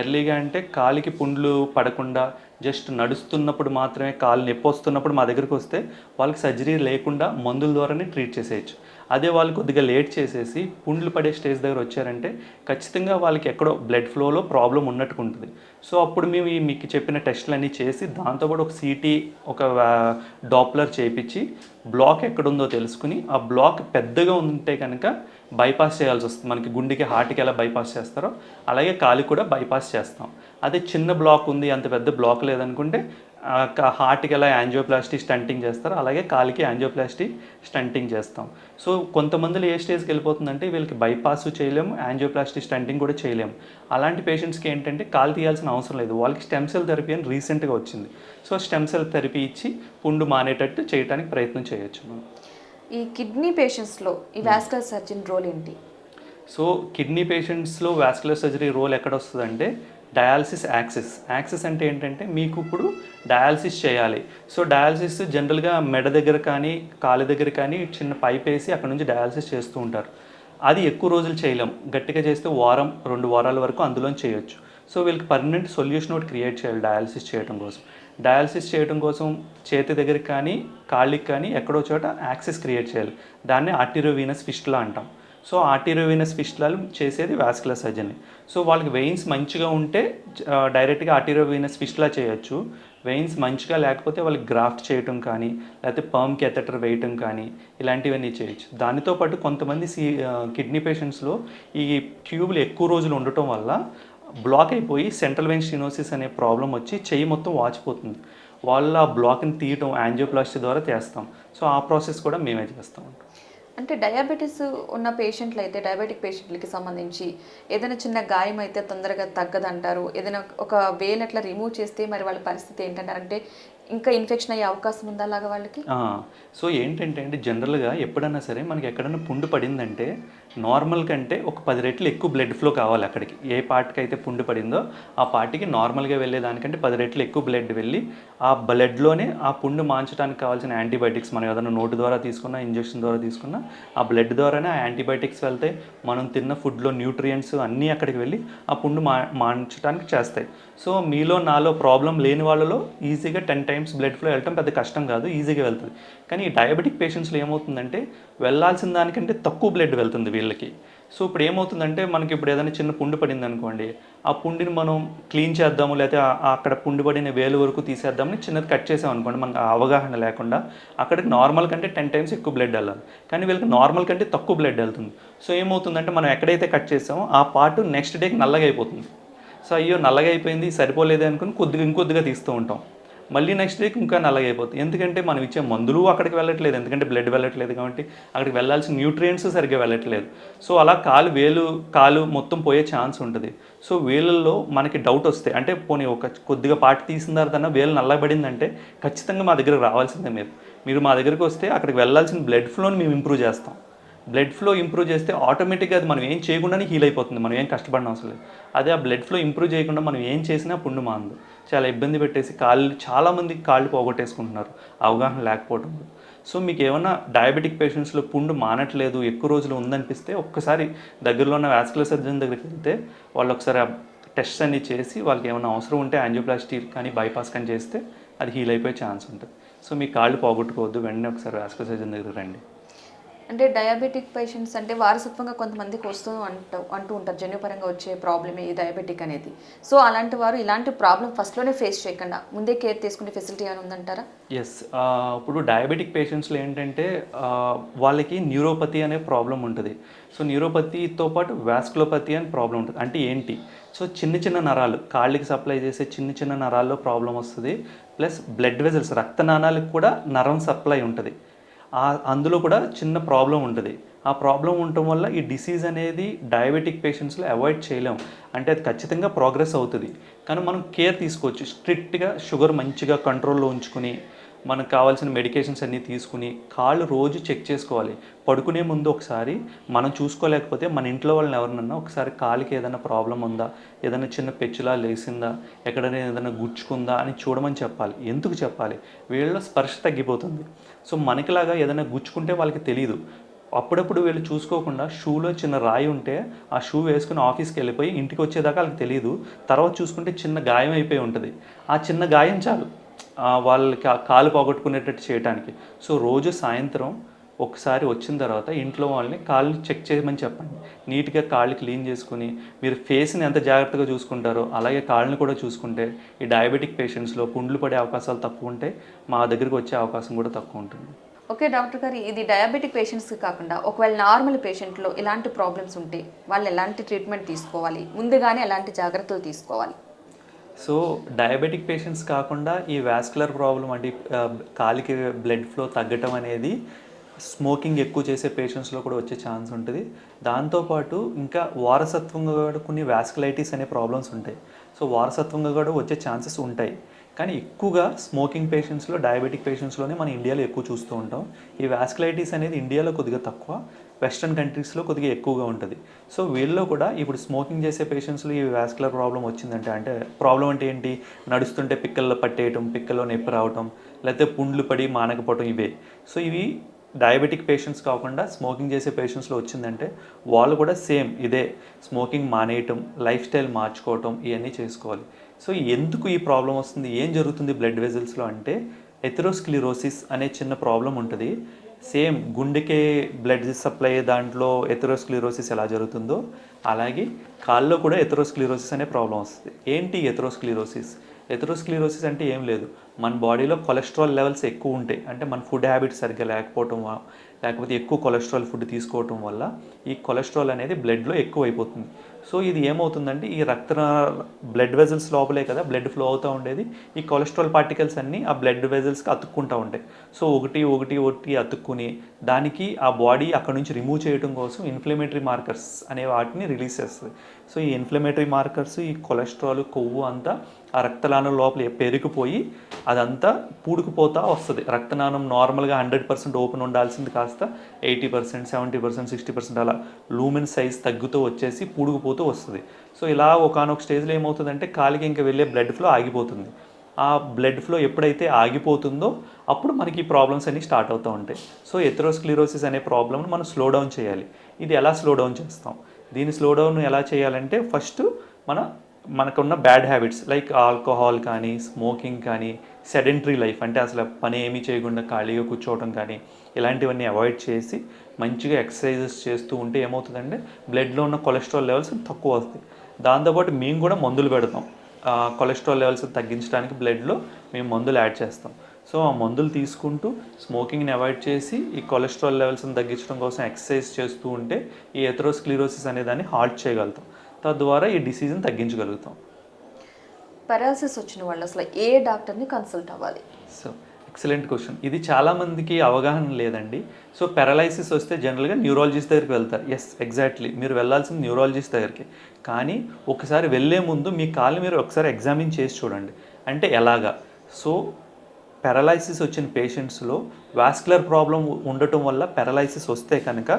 ఎర్లీగా అంటే కాలికి పుండ్లు పడకుండా జస్ట్ నడుస్తున్నప్పుడు మాత్రమే కాలు నొప్పి వస్తున్నప్పుడు మా దగ్గరికి వస్తే వాళ్ళకి సర్జరీ లేకుండా మందుల ద్వారానే ట్రీట్ చేసేయచ్చు. అదే వాళ్ళు కొద్దిగా లేట్ చేసేసి పుండ్లు పడే స్టేజ్ దగ్గర వచ్చారంటే ఖచ్చితంగా వాళ్ళకి ఎక్కడో బ్లడ్ ఫ్లోలో ప్రాబ్లం ఉన్నట్టు ఉంటుంది. సో అప్పుడు మేము మీకు చెప్పిన టెస్టులన్నీ చేసి దాంతోపాటు ఒక సిటీ, ఒక డాప్లర్ చేయించి బ్లాక్ ఎక్కడుందో తెలుసుకుని ఆ బ్లాక్ పెద్దగా ఉంటే కనుక బైపాస్ చేయాల్సి వస్తుంది. మనకి గుండెకి, హార్ట్కి ఎలా బైపాస్ చేస్తారో అలాగే కాలికి కూడా బైపాస్ చేస్తాం. అదే చిన్న బ్లాక్ ఉంది, అంత పెద్ద బ్లాక్ లేదనుకుంటే హార్ట్కి ఎలా యాంజియోప్లాస్టీ స్టంటింగ్ చేస్తారో అలాగే కాలికి యాంజియోప్లాస్టీ స్టంటింగ్ చేస్తాం. సో కొంతమందిలో ఏ స్టేజ్కి వెళ్ళిపోతుందంటే వీళ్ళకి బైపాస్ చేయలేము, యాంజియోప్లాస్టీ స్టంటింగ్ కూడా చేయలేము. అలాంటి పేషెంట్స్కి ఏంటంటే కాలు తీయాల్సిన అవసరం లేదు. వాళ్ళకి స్టెమ్ సెల్ థెరపీ అని రీసెంట్గా వచ్చింది. సో స్టెమ్ సెల్ థెరపీ ఇచ్చి పుండు మానేటట్టు చేయడానికి ప్రయత్నం చేయొచ్చు మనం. ఈ కిడ్నీ పేషెంట్స్లో ఈ వాస్కులర్ సర్జన్ రోల్ ఏంటి? సో కిడ్నీ పేషెంట్స్లో వాస్కులర్ సర్జరీ రోల్ ఎక్కడ వస్తుందంటే డయాలసిస్ యాక్సిస్ అంటే ఏంటంటే మీకు ఇప్పుడు డయాలసిస్ చేయాలి. సో డయాలసిస్ జనరల్గా మెడ దగ్గర కానీ కాలు దగ్గర కానీ చిన్న పైప్ వేసి అక్కడ నుంచి డయాలసిస్ చేస్తూ ఉంటారు. అది ఎక్కువ రోజులు చేయలేం. గట్టిగా చేస్తే వారం 2 వారాల వరకు అందులో చేయొచ్చు. సో వీళ్ళకి పర్మనెంట్ సొల్యూషన్ ఒకటి క్రియేట్ చేయాలి డయాలసిస్ చేయడం కోసం. డయాలసిస్ చేయడం కోసం చేతి దగ్గరికి కానీ కాళ్ళకి కానీ ఎక్కడో చోట యాక్సిస్ క్రియేట్ చేయాలి. దాన్ని ఆర్టీరియోవీనస్ ఫిస్టులా అంటాం. సో ఆర్టీరియోవీనస్ ఫిస్టులాలు చేసేది వాస్కులర్ సర్జరీ. సో వాళ్ళకి వెయిన్స్ మంచిగా ఉంటే డైరెక్ట్గా ఆర్టీరియోవీనస్ ఫిస్టులా చేయొచ్చు. వెయిన్స్ మంచిగా లేకపోతే వాళ్ళకి గ్రాఫ్ట్ చేయటం కానీ లేకపోతే పర్మ్ క్యాథెటర్ వేయటం కానీ ఇలాంటివన్నీ చేయొచ్చు. దానితో పాటు కొంతమంది కిడ్నీ పేషెంట్స్లో ఈ ట్యూబ్లు ఎక్కువ రోజులు ఉండటం వల్ల బ్లాక్ అయిపోయి సెంట్రల్ వెయిన్ స్టెనోసిస్ అనే ప్రాబ్లం వచ్చి చెయ్యి మొత్తం వాచిపోతుంది. వాళ్ళు ఆ బ్లాక్ని తీయటం యాంజియోప్లాస్టీ ద్వారా చేస్తాం. సో ఆ ప్రాసెస్ కూడా మేమే చేస్తాం. అంటే డయాబెటీస్ ఉన్న పేషెంట్లు అయితే డయాబెటిక్ పేషెంట్లకి సంబంధించి ఏదైనా చిన్న గాయం అయితే తొందరగా తగ్గదంటారు. ఏదైనా ఒక వేలు అట్లా రిమూవ్ చేస్తే మరి వాళ్ళ పరిస్థితి ఏంటంటారంటే ఇంకా ఇన్ఫెక్షన్ అయ్యే అవకాశం ఉందా అలాగా వాళ్ళకి? సో ఏంటంటే అండి జనరల్గా ఎప్పుడన్నా సరే మనకి ఎక్కడైనా పుండు పడిందంటే నార్మల్ కంటే ఒక 10 రెట్లు ఎక్కువ బ్లడ్ ఫ్లో కావాలి అక్కడికి. ఏ పార్ట్కి అయితే పుండు పడిందో ఆ పార్ట్కి నార్మల్గా వెళ్ళేదానికంటే 10 రెట్లు ఎక్కువ బ్లడ్ వెళ్ళి ఆ బ్లడ్లోనే ఆ పుండు మాంచడానికి కావాల్సిన యాంటీబయాటిక్స్ మనం ఏదైనా నోటు ద్వారా తీసుకున్నా, ఇంజెక్షన్ ద్వారా తీసుకున్నా ఆ బ్లడ్ ద్వారానే ఆ యాంటీబయాటిక్స్ వెళ్తాయి. మనం తిన్న ఫుడ్లో న్యూట్రియంట్స్ అన్నీ అక్కడికి వెళ్ళి ఆ పుండు మాంచడానికి చేస్తాయి. సో మీలో నాలో ప్రాబ్లం లేని వాళ్ళలో ఈజీగా 10 టైమ్స్ బ్లడ్ ఫ్లో వెళ్ళటం పెద్ద కష్టం కాదు, ఈజీగా వెళ్తుంది. కానీ ఈ డయాబెటిక్ పేషెంట్స్లో ఏమవుతుందంటే వెళ్ళాల్సిన దానికంటే తక్కువ బ్లడ్ వెళ్తుంది వీళ్ళకి. సో ఇప్పుడు ఏమవుతుందంటే మనకి ఇప్పుడు ఏదైనా చిన్న పుండు పడింది అనుకోండి, ఆ పుండిని మనం క్లీన్ చేద్దాము లేకపోతే అక్కడ పుండు పడిన వేలు వరకు తీసేద్దామని చిన్నది కట్ చేసాం అనుకోండి, మనకు అవగాహన లేకుండా అక్కడికి నార్మల్ కంటే 10 టైమ్స్ ఎక్కువ బ్లడ్ వెళ్ళాలి. కానీ వీళ్ళకి నార్మల్ కంటే తక్కువ బ్లడ్ వెళ్తుంది. సో ఏమవుతుందంటే మనం ఎక్కడైతే కట్ చేసామో ఆ పార్ట్ నెక్స్ట్ డేకి నల్లగా అయిపోతుంది. సో అయ్యో నల్లగా అయిపోయింది సరిపోలేదే అనుకుని ఇంకొద్దిగా తీస్తూ ఉంటాం. మళ్ళీ నెక్స్ట్ డేకి ఇంకా నల్లగా అయిపోతుంది. ఎందుకంటే మనం ఇచ్చే మందులు అక్కడికి వెళ్ళట్లేదు, ఎందుకంటే బ్లడ్ వెళ్ళట్లేదు కాబట్టి అక్కడికి వెళ్ళాల్సిన న్యూట్రియంట్స్ సరిగ్గా వెళ్ళట్లేదు. సో అలా కాలు మొత్తం పోయే ఛాన్స్ ఉంటుంది. సో వేలల్లో మనకి డౌట్ వస్తే అంటే పోనీ ఒక కొద్దిగా పార్ట్ తీసిన తర్వాత వేలు నల్లబడిందంటే ఖచ్చితంగా మా దగ్గరకు రావాల్సిందే. మీరు మా దగ్గరికి వస్తే అక్కడికి వెళ్ళాల్సిన బ్లడ్ ఫ్లోని మేము ఇంప్రూవ్ చేస్తాం. బ్లడ్ ఫ్లో ఇంప్రూవ్ చేస్తే ఆటోమేటిక్గా అది మనం ఏం చేయకుండానే హీల్ అయిపోతుంది, మనం ఏం కష్టపడిన అవసరం లేదు. అదే ఆ బ్లడ్ ఫ్లో ఇంప్రూవ్ చేయకుండా మనం ఏం చేసినా పుండు మాందు. చాలా ఇబ్బంది పెట్టేసి చాలామంది కాళ్ళు పోగొట్టేసుకుంటున్నారు అవగాహన లేకపోవడం. సో మీకు ఏమైనా డయాబెటిక్ పేషెంట్స్లో పుండు మానట్లేదు, ఎక్కువ రోజులు ఉందనిపిస్తే ఒక్కసారి దగ్గరలో ఉన్న వాస్కులర్ సర్జన్ దగ్గరికి వెళ్తే వాళ్ళు ఒకసారి ఆ టెస్ట్ అన్ని చేసి వాళ్ళకి ఏమైనా అవసరం ఉంటే యాంజియోప్లాస్టీ కానీ బైపాస్ కానీ చేస్తే అది హీల్ అయిపోయే ఛాన్స్ ఉంటుంది. సో మీ కాళ్ళు పోగొట్టుకోవద్దు, వెంటనే ఒకసారి వాస్కులర్ సర్జన్ దగ్గరికి రండి. అంటే డయాబెటిక్ పేషెంట్స్ అంటే వారసత్వంగా కొంతమందికి అంటూ ఉంటారు, జన్యుపరంగా వచ్చే ప్రాబ్లమే ఈ డయాబెటిక్ అనేది. సో అలాంటి వారు ఇలాంటి ప్రాబ్లం ఫస్ట్లోనే ఫేస్ చేయకుండా ముందే కేర్ తీసుకునే ఫెసిలిటీ అని ఉందంటారా? ఎస్. ఇప్పుడు డయాబెటిక్ పేషెంట్స్లో ఏంటంటే వాళ్ళకి న్యూరోపతి అనే ప్రాబ్లం ఉంటుంది. సో న్యూరోపతితో పాటు వాస్కులోపతి అనే ప్రాబ్లం ఉంటుంది. అంటే ఏంటి? సో చిన్న నరాలు, కాళ్ళకి సప్లై చేసే చిన్న నరాల్లో ప్రాబ్లం వస్తుంది. ప్లస్ బ్లడ్ వెజల్స్, రక్తనాళాలకు కూడా నరం సప్లై ఉంటుంది. అందులో కూడా చిన్న ప్రాబ్లం ఉంటుంది. ఆ ప్రాబ్లం ఉండటం వల్ల ఈ డిసీజ్ అనేది డయాబెటిక్ పేషెంట్స్లో అవాయిడ్ చేయలేం. అంటే అది ఖచ్చితంగా ప్రోగ్రెస్ అవుతుంది, కానీ మనం కేర్ తీసుకోవచ్చు. స్ట్రిక్ట్గా షుగర్ మంచిగా కంట్రోల్లో ఉంచుకుని, మనకు కావాల్సిన మెడికేషన్స్ అన్నీ తీసుకుని, కాళ్ళు రోజు చెక్ చేసుకోవాలి. పడుకునే ముందు ఒకసారి మనం చూసుకోలేకపోతే మన ఇంట్లో వాళ్ళని ఎవరినన్నా ఒకసారి కాలికి ఏదైనా ప్రాబ్లం ఉందా, ఏదైనా చిన్న పెచ్చులా లేసిందా, ఎక్కడైనా ఏదైనా గుచ్చుకుందా అని చూడమని చెప్పాలి. ఎందుకు చెప్పాలి? వీళ్ళలో స్పర్శ తగ్గిపోతుంది. సో మనకిలాగా ఏదైనా గుచ్చుకుంటే వాళ్ళకి తెలియదు. అప్పుడప్పుడు వీళ్ళు చూసుకోకుండా షూలో చిన్న రాయి ఉంటే ఆ షూ వేసుకుని ఆఫీస్కి వెళ్ళిపోయి ఇంటికి వచ్చేదాకా వాళ్ళకి తెలియదు. తర్వాత చూసుకుంటే చిన్న గాయం అయిపోయి ఉంటుంది. ఆ చిన్న గాయం చాలు వాళ్ళకి ఆ కాలు పోగొట్టుకునేటట్టు చేయడానికి. సో రోజు సాయంత్రం ఒకసారి వచ్చిన తర్వాత ఇంట్లో వాళ్ళని కాళ్ళు చెక్ చేయమని చెప్పండి. నీట్గా కాళ్ళు క్లీన్ చేసుకుని, మీరు ఫేస్ని ఎంత జాగ్రత్తగా చూసుకుంటారో అలాగే కాళ్ళని కూడా చూసుకుంటే ఈ డయాబెటిక్ పేషెంట్స్లో పుండ్లు పడే అవకాశాలు తక్కువ ఉంటాయి, మా దగ్గరికి వచ్చే అవకాశం కూడా తక్కువ ఉంటుంది. ఓకే డాక్టర్ గారు, ఇది డయాబెటిక్ పేషెంట్స్కి కాకుండా ఒకవేళ నార్మల్ పేషెంట్లో ఇలాంటి ప్రాబ్లమ్స్ ఉంటే వాళ్ళు ఎలాంటి ట్రీట్మెంట్ తీసుకోవాలి, ముందుగానే ఎలాంటి జాగ్రత్తలు తీసుకోవాలి? సో డయాబెటిక్ పేషెంట్స్ కాకుండా ఈ వాస్కులర్ ప్రాబ్లం అంటే కాలికి బ్లడ్ ఫ్లో తగ్గటం అనేది స్మోకింగ్ ఎక్కువ చేసే పేషెంట్స్లో కూడా వచ్చే ఛాన్స్ ఉంటుంది. దాంతోపాటు ఇంకా వారసత్వంగా కూడా కొన్ని వాస్కులైటిస్ అనే ప్రాబ్లమ్స్ ఉంటాయి. సో వారసత్వంగా కూడా వచ్చే ఛాన్సెస్ ఉంటాయి, కానీ ఎక్కువగా స్మోకింగ్ పేషెంట్స్లో, డయాబెటిక్ పేషెంట్స్లోనే మన ఇండియాలో ఎక్కువ చూస్తూ ఉంటాం. ఈ వాస్కులైటిస్ అనేది ఇండియాలో కొద్దిగా తక్కువ, వెస్ట్రన్ కంట్రీస్లో కొద్దిగా ఎక్కువగా ఉంటుంది. సో వీళ్ళలో కూడా ఇప్పుడు స్మోకింగ్ చేసే పేషెంట్స్లో ఈ వాస్కులర్ ప్రాబ్లం వచ్చిందంటే, అంటే ప్రాబ్లం అంటే ఏంటి? నడుస్తుంటే పిక్కల్లో పట్టేయటం, పిక్కల్లో నొప్పి రావటం, లేకపోతే పుండ్లు పడి మానకపోవటం, ఇవే. సో ఇవి డయాబెటిక్ పేషెంట్స్ కాకుండా స్మోకింగ్ చేసే పేషెంట్స్లో వచ్చిందంటే వాళ్ళు కూడా సేమ్ ఇదే, స్మోకింగ్ మానేయటం, లైఫ్ స్టైల్ మార్చుకోవటం, ఇవన్నీ చేసుకోవాలి. సో ఎందుకు ఈ ప్రాబ్లం వస్తుంది, ఏం జరుగుతుంది బ్లడ్ వెజల్స్లో అంటే, ఎథెరోస్క్లిరోసిస్ అనే చిన్న ప్రాబ్లం ఉంటుంది. సేమ్ గుండెకే బ్లడ్ సప్లై దాంట్లో ఎథెరోస్క్లిరోసిస్ ఎలా జరుగుతుందో అలాగే కాల్లో కూడా ఎథెరోస్క్లిరోసిస్ అనే ప్రాబ్లం వస్తుంది. ఏంటి ఎథెరోస్క్లిరోసిస్? ఎథెరోస్క్లిరోసిస్ అంటే ఏం లేదు, మన బాడీలో కొలెస్ట్రాల్ లెవెల్స్ ఎక్కువ ఉంటాయి. అంటే మన ఫుడ్ హ్యాబిట్స్ సరిగ్గా లేకపోవటం, లేకపోతే ఎక్కువ కొలెస్ట్రాల్ ఫుడ్ తీసుకోవటం వల్ల ఈ కొలెస్ట్రాల్ అనేది బ్లడ్లో ఎక్కువ అయిపోతుంది. సో ఇది ఏమవుతుందంటే, ఈ బ్లడ్ వెజల్స్ లోపలే కదా బ్లడ్ ఫ్లో అవుతూ ఉండేది, ఈ కొలెస్ట్రాల్ పార్టికల్స్ అన్నీ ఆ బ్లడ్ వెజల్స్కి అతుక్కుంటూ ఉంటాయి. సో ఒకటి అతుక్కుని దానికి ఆ బాడీ అక్కడ నుంచి రిమూవ్ చేయడం కోసం ఇన్ఫ్లమేటరీ మార్కర్స్ అనే వాటిని రిలీజ్ చేస్తుంది. సో ఈ ఇన్ఫ్లమేటరీ మార్కర్స్, ఈ కొలెస్ట్రాల్, కొవ్వు అంతా ఆ రక్తనాళం లోపల పెరిగిపోయి అదంతా పూడుకుపోతూ వస్తుంది. రక్తనాళం నార్మల్గా 100% ఓపెన్ ఉండాల్సింది కాస్త 80%, 70%, 60% అలా లూమెన్ సైజ్ తగ్గుతూ వచ్చేసి పూడుకుపోతూ వస్తుంది. సో ఇలా ఒకానొక స్టేజ్లో ఏమవుతుందంటే కాలికి ఇంకా వెళ్ళే బ్లడ్ ఫ్లో ఆగిపోతుంది. ఆ బ్లడ్ ఫ్లో ఎప్పుడైతే ఆగిపోతుందో అప్పుడు మనకి ఈ ప్రాబ్లమ్స్ అన్నీ స్టార్ట్ అవుతూ ఉంటాయి. సో ఎథెరోస్క్లిరోసిస్ అనే ప్రాబ్లమ్ని మనం స్లో డౌన్ చేయాలి. ఇది ఎలా స్లో డౌన్ చేస్తాం? దీన్ని స్లో డౌన్ ఎలా చేయాలంటే, ఫస్ట్ మనకున్న బ్యాడ్ హ్యాబిట్స్ లైక్ ఆల్కహాల్ కానీ, స్మోకింగ్ కానీ, సెడెంటరీ లైఫ్ అంటే అసలు పని ఏమీ చేయకుండా ఖాళీగా కూర్చోవడం కానీ, ఇలాంటివన్నీ అవాయిడ్ చేసి మంచిగా ఎక్సర్సైజెస్ చేస్తూ ఉంటే ఏమవుతుందంటే బ్లడ్లో ఉన్న కొలెస్ట్రాల్ లెవెల్స్ తక్కువ వస్తాయి. దాంతోపాటు మేము కూడా మందులు పెడతాం, కొలెస్ట్రాల్ లెవెల్స్ తగ్గించడానికి బ్లడ్లో మేము మందులు యాడ్ చేస్తాం. సో ఆ మందులు తీసుకుంటూ స్మోకింగ్ని అవాయిడ్ చేసి ఈ కొలెస్ట్రాల్ లెవెల్స్ని తగ్గించడం కోసం ఎక్సర్సైజ్ చేస్తూ ఉంటే ఈ ఎథెరోస్క్లిరోసిస్ అనే దాన్ని హాల్ట్ చేయగలుగుతాం. తద్వారా ఈ డిసీజ్ని తగ్గించగలుగుతాం. పారాలసిస్ వచ్చిన వాళ్ళు అసలు ఏ డాక్టర్ని కన్సల్ట్ అవ్వాలి? So excellent question. ఇది చాలామందికి అవగాహన లేదండి. సో పారాలైసిస్ వస్తే జనరల్గా న్యూరాలజిస్ట్ దగ్గరికి వెళ్తారు. ఎస్, ఎగ్జాక్ట్లీ, మీరు వెళ్ళాల్సింది న్యూరాలజిస్ట్ దగ్గరికి. కానీ ఒకసారి వెళ్ళే ముందు మీ కాళ్ళు మీరు ఒకసారి ఎగ్జామిన్ చేసి చూడండి. అంటే ఎలాగా? సో పారాలైసిస్ వచ్చిన పేషెంట్స్లో వాస్కులర్ ప్రాబ్లం ఉండటం వల్ల పారాలైసిస్ వస్తే కనుక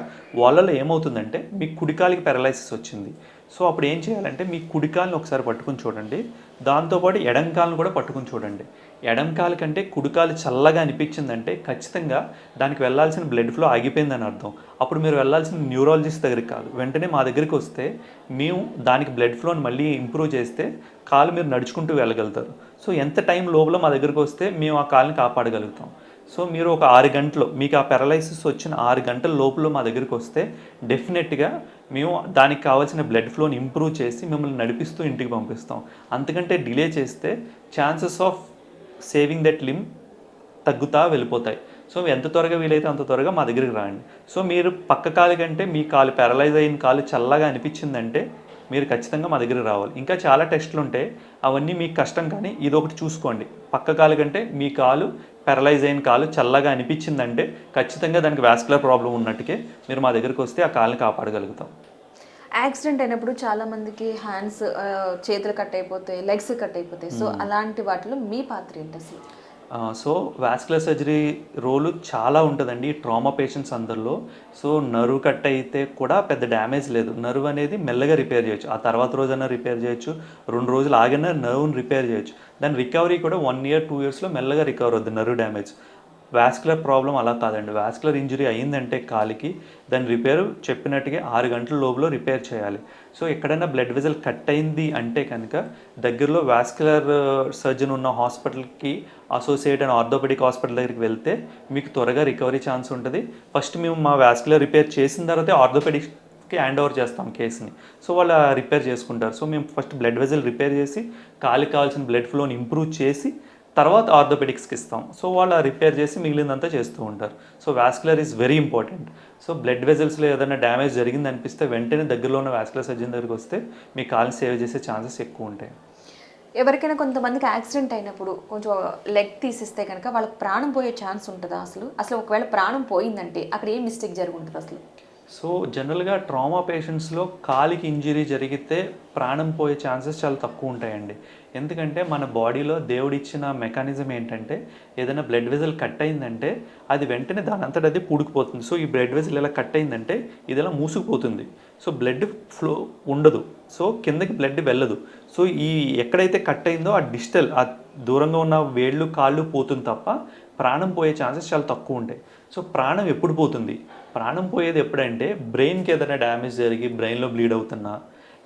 వాళ్ళలో ఏమవుతుందంటే, మీ కుడికాలికి పారాలైసిస్ వచ్చింది. సో అప్పుడు ఏం చేయాలంటే, మీ కుడికాలని ఒకసారి పట్టుకుని చూడండి, దాంతోపాటు ఎడంకాలను కూడా పట్టుకుని చూడండి. ఎడంకాలు కంటే కుడికాలు చల్లగా అనిపించిందంటే ఖచ్చితంగా దానికి వెళ్ళాల్సిన బ్లడ్ ఫ్లో ఆగిపోయిందని అర్థం. అప్పుడు మీరు వెళ్ళాల్సిన న్యూరాలజిస్ట్ దగ్గరికి కాదు, వెంటనే మా దగ్గరికి వస్తే మేము దానికి బ్లడ్ ఫ్లోని మళ్ళీ ఇంప్రూవ్ చేస్తే కాలు మీరు నడుచుకుంటూ వెళ్ళగలుగుతారు. సో ఎంత టైం లోపల మా దగ్గరికి వస్తే మేము ఆ కాలుని కాపాడగలుగుతాం. సో మీరు ఒక 6 గంటలు, మీకు ఆ పారాలైసిస్ వచ్చిన 6 గంటల లోపల మా దగ్గరికి వస్తే డెఫినెట్గా మేము దానికి కావాల్సిన బ్లడ్ ఫ్లోని ఇంప్రూవ్ చేసి మిమ్మల్ని నడిపిస్తూ ఇంటికి పంపిస్తాం. అంతకంటే డిలే చేస్తే ఛాన్సెస్ ఆఫ్ సేవింగ్ దట్ లిమ్ తగ్గుతా వెళ్ళిపోతాయి. సో ఎంత త్వరగా వీలైతే అంత త్వరగా మా దగ్గరికి రండి. సో మీరు పక్క కాలు కంటే మీ కాలు, పారలైజ్ అయిన కాలు చల్లగా అనిపించిందంటే మీరు ఖచ్చితంగా మా దగ్గరికి రావాలి. ఇంకా చాలా టెస్టులు ఉంటాయి, అవన్నీ మీకు కష్టం, కానీ ఇది ఒకటి చూసుకోండి. పక్క కాలు కంటే మీ కాలు పారలైజ్ అయిన కాలు చల్లగా అనిపించిందంటే ఖచ్చితంగా దానికి వాస్కులర్ ప్రాబ్లం ఉన్నట్టుకే. మీరు మా దగ్గరికి వస్తే ఆ కాలుని కాపాడగలుగుతాం. యాక్సిడెంట్ అయినప్పుడు చాలా మందికి హ్యాండ్స్ చేతులు కట్ అయిపోతాయి, లెగ్స్ కట్ అయిపోతాయి. సో అలాంటి వాటిలో మీ పాత్ర ఏంటి అసలు? సో వాస్కులర్ సర్జరీ రోలు చాలా ఉంటుందండి ట్రామా పేషెంట్స్ అందరిలో. సో నర్వ్ కట్ అయితే కూడా పెద్ద డ్యామేజ్ లేదు. నర్వ్ అనేది మెల్లగా రిపేర్ చేయొచ్చు. ఆ తర్వాత రోజైనా రిపేర్ చేయొచ్చు, 2 రోజులు ఆగినా నర్వ్ని రిపేర్ చేయొచ్చు. దాని రికవరీ కూడా 1 ఇయర్ 2 ఇయర్స్లో మెల్లగా రికవర్ అవుద్ది నర్వ్ డ్యామేజ్. వాస్కులర్ ప్రాబ్లం అలా కాదండి. వాస్కులర్ ఇంజరీ అయిందంటే కాలికి దాని రిపేర్ చెప్పినట్టుగా 6 గంటల లోపల రిపేర్ చేయాలి. సో ఎక్కడైనా బ్లడ్ వెజల్ కట్ అయింది అంటే కనుక దగ్గరలో వాస్కులర్ సర్జన్ ఉన్న హాస్పిటల్కి అసోసియేట్ అండ్ ఆర్థోపెడిక్ హాస్పిటల్ దగ్గరికి వెళ్తే మీకు త్వరగా రికవరీ ఛాన్స్ ఉంటుంది. ఫస్ట్ మేము మా వాస్కులర్ రిపేర్ చేసిన తర్వాత ఆర్థోపెడిక్స్కి హ్యాండ్ ఓవర్ చేస్తాం కేసుని. సో వాళ్ళు రిపేర్ చేసుకుంటారు. సో మేము ఫస్ట్ బ్లడ్ వెజల్ రిపేర్ చేసి కాలికి కావాల్సిన బ్లడ్ ఫ్లోని ఇంప్రూవ్ చేసి తర్వాత ఆర్థోపెడిక్స్కి ఇస్తాం. సో వాళ్ళు రిపేర్ చేసి మిగిలిందంతా చేస్తూ ఉంటారు. So vascular is very important. So blood వెజల్స్లో ఏదైనా డ్యామేజ్ జరిగింది అనిపిస్తే వెంటనే దగ్గరలో ఉన్న వాస్కులర్ సర్జన్ దగ్గరికి వస్తే మీ కాల్ని సేవ్ చేసే ఛాన్సెస్ ఎక్కువ ఉంటాయి. ఎవరికైనా కొంతమందికి యాక్సిడెంట్ అయినప్పుడు కొంచెం లెగ్ తీసిస్తే కనుక వాళ్ళకి ప్రాణం పోయే ఛాన్స్ ఉంటుందా అసలు? అసలు ఒకవేళ ప్రాణం పోయిందంటే అక్కడ ఏం మిస్టేక్ జరుగుతుంది అసలు? సో జనరల్గా ట్రామా పేషెంట్స్లో కాలికి ఇంజరీ జరిగితే ప్రాణం పోయే ఛాన్సెస్ చాలా తక్కువ ఉంటాయండి. ఎందుకంటే మన బాడీలో దేవుడిచ్చిన మెకానిజం ఏంటంటే ఏదైనా బ్లడ్ వెజల్ కట్ అయిందంటే అది వెంటనే దానంతట అది పూడుకుపోతుంది. సో ఈ బ్లడ్ వెజల్ ఇలా కట్ అయిందంటే ఇది ఇలా మూసుకుపోతుంది. సో బ్లడ్ ఫ్లో ఉండదు. సో కిందకి బ్లడ్ వెళ్ళదు. సో ఈ ఎక్కడైతే కట్ అయిందో ఆ డిస్టల్ ఆ దూరంగా ఉన్న వేళ్ళు కాళ్ళు పోతుంది తప్ప ప్రాణం పోయే ఛాన్సెస్ చాలా తక్కువ ఉంటాయి. సో ప్రాణం ఎప్పుడు పోతుంది? ప్రాణం పోయేది ఎప్పుడంటే బ్రెయిన్కి ఏదైనా డ్యామేజ్ జరిగి బ్రెయిన్లో బ్లీడ్ అవుతున్నా,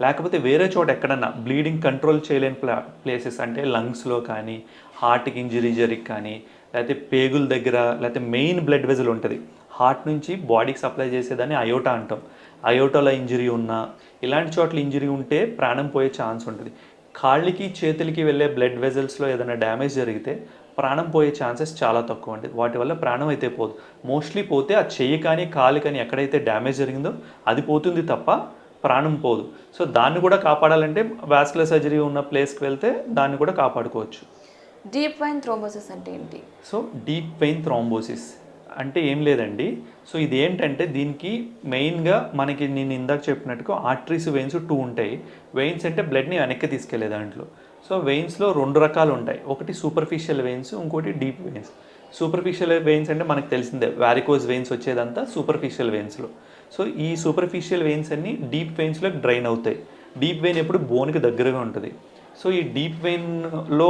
లేకపోతే వేరే చోట ఎక్కడన్నా బ్లీడింగ్ కంట్రోల్ చేయలేని ప్లేసెస్ అంటే లంగ్స్లో కానీ, హార్ట్కి ఇంజరీ జరిగి కానీ, లేకపోతే పేగుల దగ్గర, లేకపోతే మెయిన్ బ్లడ్ వెజల్ ఉంటుంది హార్ట్ నుంచి బాడీకి సప్లై చేసేదాన్ని అయోటా అంటాం. అయోటాలో ఇంజరీ ఉన్నా, ఇలాంటి చోట్ల ఇంజరీ ఉంటే ప్రాణం పోయే ఛాన్స్ ఉంటుంది. కాళ్ళకి చేతులకి వెళ్ళే బ్లడ్ వెజల్స్లో ఏదైనా డ్యామేజ్ జరిగితే ప్రాణం పోయే ఛాన్సెస్ చాలా తక్కువ అండి. వాటి వల్ల ప్రాణం అయితే పోదు. మోస్ట్లీ పోతే ఆ చెయ్యి కానీ కాలు కానీ ఎక్కడైతే డ్యామేజ్ జరిగిందో అది పోతుంది తప్ప ప్రాణం పోదు. సో దాన్ని కూడా కాపాడాలంటే వాస్కులర్ సర్జరీ ఉన్న ప్లేస్కి వెళ్తే దాన్ని కూడా కాపాడుకోవచ్చు. డీప్ వెయిన్ థ్రోంబోసిస్ అంటే ఏంటి? సో డీప్ వెయిన్ థ్రోంబోసిస్ అంటే ఏం లేదండి. సో ఇది ఏంటంటే దీనికి మెయిన్గా మనకి నేను ఇందాక చెప్పినట్టుగా ఆర్టరీస్ వెయిన్స్ 2 ఉంటాయి. వెయిన్స్ అంటే బ్లడ్ని వెనక్కి తీసుకెళ్లే దాంట్లో. సో వెయిన్స్లో 2 రకాలు ఉంటాయి. ఒకటి సూపర్ఫిషియల్ వెయిన్స్, ఇంకోటి డీప్ వెయిన్స్. సూపర్ఫిషియల్ వెయిన్స్ అంటే మనకు తెలిసిందే వారికోజ్ వెయిన్స్ వచ్చేదంతా సూపర్ఫిషియల్ వెయిన్స్లో. సో ఈ సూపర్ఫిషియల్ వెయిన్స్ అన్ని డీప్ వెయిన్స్లో డ్రైన్ అవుతాయి. డీప్ వెయిన్ ఎప్పుడు బోన్కి దగ్గరగా ఉంటుంది. సో ఈ డీప్ వెయిన్లో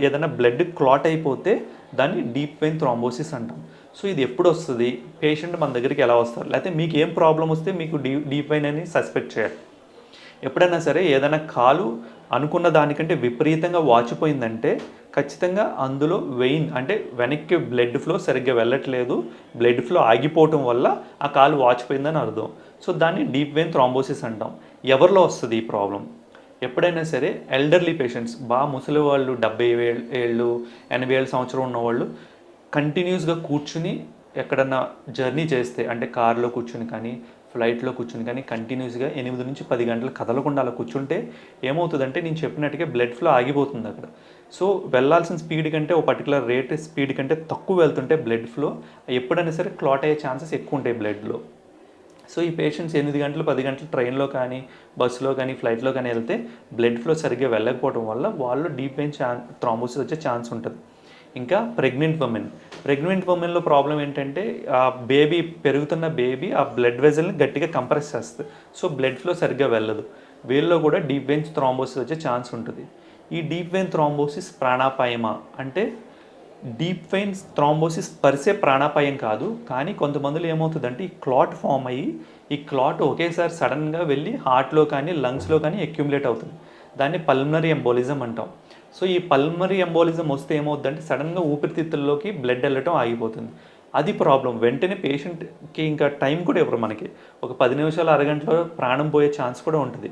ఏదైనా బ్లడ్ క్లాట్ అయిపోతే దాన్ని డీప్ వెయిన్ థ్రోంబోసిస్ అంటాం. సో ఇది ఎప్పుడు వస్తుంది? పేషెంట్ మన దగ్గరికి ఎలా వస్తారు, లేకపోతే మీకు ఏం ప్రాబ్లం వస్తే మీకు డీప్ వెయిన్ అని సస్పెక్ట్ చేయాలి. ఎప్పుడైనా సరే ఏదైనా కాలు అనుకున్న దానికంటే విపరీతంగా వాచిపోయిందంటే ఖచ్చితంగా అందులో వెయిన్ అంటే వెనక్కి బ్లడ్ ఫ్లో సరిగ్గా వెళ్ళట్లేదు, బ్లడ్ ఫ్లో ఆగిపోవటం వల్ల ఆ కాలు వాచిపోయిందని అర్థం. సో దాన్ని డీప్ వెయిన్ థ్రోంబోసిస్ అంటాం. ఎవరిలో వస్తుంది ఈ ప్రాబ్లం? ఎప్పుడైనా సరే ఎల్డర్లీ పేషెంట్స్, బాగా ముసలి వాళ్ళు, 70 ఏళ్ళు 80 ఏళ్ళ సంవత్సరం ఉన్నవాళ్ళు కంటిన్యూస్గా కూర్చుని ఎక్కడన్నా జర్నీ చేస్తే అంటే కార్లో కూర్చుని కానీ ఫ్లైట్లో కూర్చుని కానీ కంటిన్యూస్గా 8 నుంచి 10 గంటలు కదలకుండా అలా కూర్చుంటే ఏమవుతుందంటే నేను చెప్పినట్టుగా బ్లడ్ ఫ్లో ఆగిపోతుంది అక్కడ. సో వెళ్ళాల్సిన స్పీడ్ కంటే ఓ పర్టికులర్ రేట్ స్పీడ్ కంటే తక్కువ వెళ్తుంటే బ్లడ్ ఫ్లో ఎప్పుడైనా సరే క్లాట్ అయ్యే ఛాన్సెస్ ఎక్కువ ఉంటాయి బ్లడ్లో. సో ఈ పేషెంట్స్ 8 గంటలు 10 గంటలు ట్రైన్లో కానీ బస్సులో కానీ ఫ్లైట్లో కానీ వెళ్తే బ్లడ్ ఫ్లో సరిగ్గా వెళ్ళకపోవడం వల్ల వాళ్ళు డీప్ వెయిన్ థ్రోంబోసిస్ వచ్చే ఛాన్స్ ఉంటుంది. ఇంకా ప్రెగ్నెంట్ ఉమెన్లో ప్రాబ్లం ఏంటంటే ఆ బేబీ పెరుగుతున్న బేబీ ఆ బ్లడ్ వెజల్ని గట్టిగా కంప్రెస్ చేస్తుంది. సో బ్లడ్ ఫ్లో సరిగ్గా వెళ్ళదు. వీళ్ళలో కూడా డీప్ వెయిన్ థ్రోంబోసిస్ వచ్చే ఛాన్స్ ఉంటుంది. ఈ డీప్ వెయిన్ థ్రోంబోసిస్ ప్రాణాపాయమా అంటే డీప్ వెయిన్ థ్రోంబోసిస్ పరిసే ప్రాణాపాయం కాదు. కానీ కొంతమందిలో ఏమవుతుందంటే ఈ క్లాట్ ఫామ్ అయ్యి ఈ క్లాట్ ఒకేసారి సడన్గా వెళ్ళి హార్ట్లో కానీ లంగ్స్లో కానీ అక్యుములేట్ అవుతుంది. దాన్ని పల్మనరీ ఎంబోలిజం అంటాం. సో ఈ పల్మనరీ ఎంబోలిజం వస్తే ఏమవుతుందంటే సడన్గా ఊపిరితిత్తుల్లోకి బ్లడ్ వెళ్ళటం ఆగిపోతుంది. అది ప్రాబ్లం. వెంటనే పేషెంట్కి ఇంకా టైం కూడా ఇవ్వరు మనకి. ఒక 10 నిమిషాలు అరగంటలో ప్రాణం పోయే ఛాన్స్ కూడా ఉంటుంది.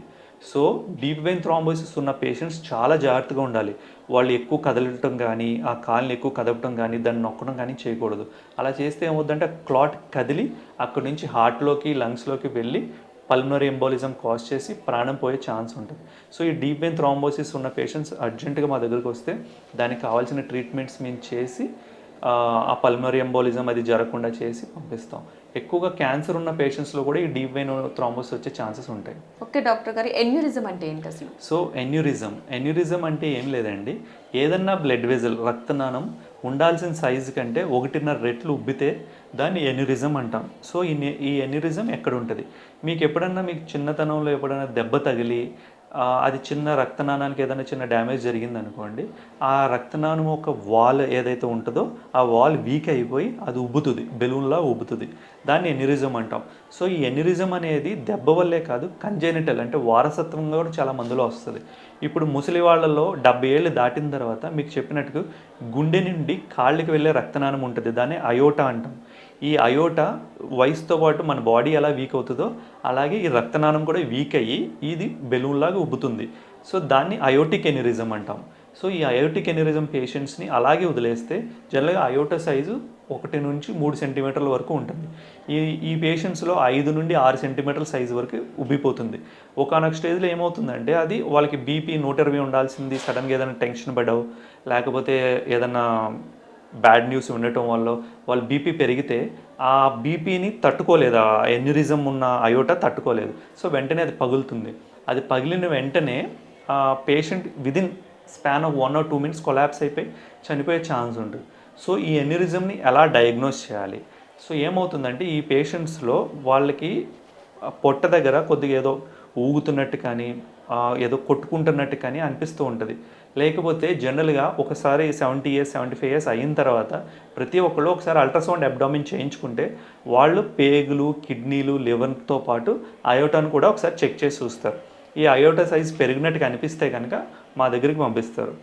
సో డీప్ వెయిన్ థ్రోంబోసిస్ ఉన్న పేషెంట్స్ చాలా జాగ్రత్తగా ఉండాలి. వాళ్ళు ఎక్కువ కదలటం కానీ ఆ కాల్ని ఎక్కువ కదపడం కానీ దాన్ని నొక్కడం కానీ చేయకూడదు. అలా చేస్తే ఏమవుతుందంటే క్లాట్ కదిలి అక్కడి నుంచి హార్ట్లోకి లంగ్స్లోకి వెళ్ళి పల్మనరీ ఎంబోలిజం కాజ్ చేసి ప్రాణం పోయే ఛాన్స్ ఉంటుంది. సో ఈ డీప్ వెయిన్ థ్రోంబోసిస్ ఉన్న పేషెంట్స్ అర్జెంటుగా మా దగ్గరకు వస్తే దానికి కావాల్సిన ట్రీట్మెంట్స్ మేము చేసి ఆ పల్మరీ ఎంబోలిజం అది జరగకుండా చేసి పంపిస్తాం. ఎక్కువగా క్యాన్సర్ ఉన్న పేషెంట్స్లో కూడా ఈ డీప్ వెయిన్ థ్రాంబోస్ వచ్చే ఛాన్సెస్ ఉంటాయి. ఓకే డాక్టర్ గారు, ఎన్యూరిజం అంటే ఏంటి అసలు? సో ఎన్యూరిజం అంటే ఏం లేదండి, ఏదన్నా బ్లడ్ వెజల్ రక్తనాళం ఉండాల్సిన సైజు కంటే 1.5 రెట్లు ఉబ్బితే దాన్ని ఎన్యూరిజం అంటాం. సో ఈ ఎన్యూరిజం ఎక్కడ ఉంటుంది? మీకు ఎప్పుడన్నా మీకు చిన్నతనంలో ఎప్పుడైనా దెబ్బ తగిలి అది చిన్న రక్తనాళానికి ఏదైనా చిన్న డ్యామేజ్ జరిగింది అనుకోండి, ఆ రక్తనాళం ఒక వాల్ ఏదైతే ఉంటుందో ఆ వాల్ వీక్ అయిపోయి అది ఉబ్బుతుంది, బెలూన్లా ఉబ్బుతుంది. దాన్ని ఎన్యూరిజం అంటాం. సో ఈ ఎన్యూరిజం అనేది దెబ్బ వల్లే కాదు, కంజెనిటల్ అంటే వారసత్వంగా కూడా చాలా మందిలో వస్తుంది. ఇప్పుడు ముసలి వాళ్ళలో 70 ఏళ్ళు దాటిన తర్వాత మీకు చెప్పినట్టు గుండె నుండి కాళ్ళకి వెళ్ళే రక్తనాళం ఉంటుంది, దాన్ని అయోటా అంటాం. ఈ అయోటా వయసుతో పాటు మన బాడీ ఎలా వీక్ అవుతుందో అలాగే ఈ రక్తనాళం కూడా వీక్ అయ్యి ఇది బెలూన్లాగా ఉబ్బుతుంది. సో దాన్ని అయోటిక్ ఎన్యూరిజం అంటాం. సో ఈ అయోటిక్ ఎన్యూరిజం పేషెంట్స్ని అలాగే వదిలేస్తే జనరల్గా అయోటా సైజు 1 నుంచి 3 సెంటీమీటర్ల వరకు ఉంటుంది. ఈ పేషెంట్స్లో 5 నుండి 6 సెంటీమీటర్ల సైజు వరకు ఉబ్బిపోతుంది. ఒకనొక స్టేజ్లో ఏమవుతుందంటే అది వాళ్ళకి బీపీ 120 ఉండాల్సింది సడన్గా ఏదైనా టెన్షన్ పడవు, లేకపోతే ఏదైనా బ్యాడ్ న్యూస్ ఉండటం వల్ల వాళ్ళు బీపీ పెరిగితే ఆ బీపీని తట్టుకోలేదు, ఆ ఎన్యూరిజం ఉన్న అయోటా తట్టుకోలేదు. సో వెంటనే అది పగులుతుంది. అది పగిలిన వెంటనే patient within span of 1 or 2 minutes collapse అయిపోయి చనిపోయే ఛాన్స్ ఉంటుంది. సో ఈ ఎన్యూరిజంని ఎలా డయాగ్నోస్ చేయాలి? సో ఏమవుతుందంటే ఈ పేషెంట్స్లో వాళ్ళకి పొట్ట దగ్గర కొద్దిగా ఏదో ఊగుతున్నట్టు కానీ ఏదో కొట్టుకుంటున్నట్టు కానీ అనిపిస్తూ ఉంటుంది. లేకపోతే జనరల్గా ఒకసారి 70 years 75 years అయిన తర్వాత ప్రతి ఒక్కళ్ళు ఒకసారి అల్ట్రాసౌండ్ అబ్డామిన్ చేయించుకుంటే వాళ్ళు పేగులు, కిడ్నీలు, లివర్తో పాటు అయోటాను కూడా ఒకసారి చెక్ చేసి చూస్తారు. ఈ అయోటా సైజ్ పెరిగినట్టుగా అనిపిస్తే కనుక మా దగ్గరికి పంపిస్తారు.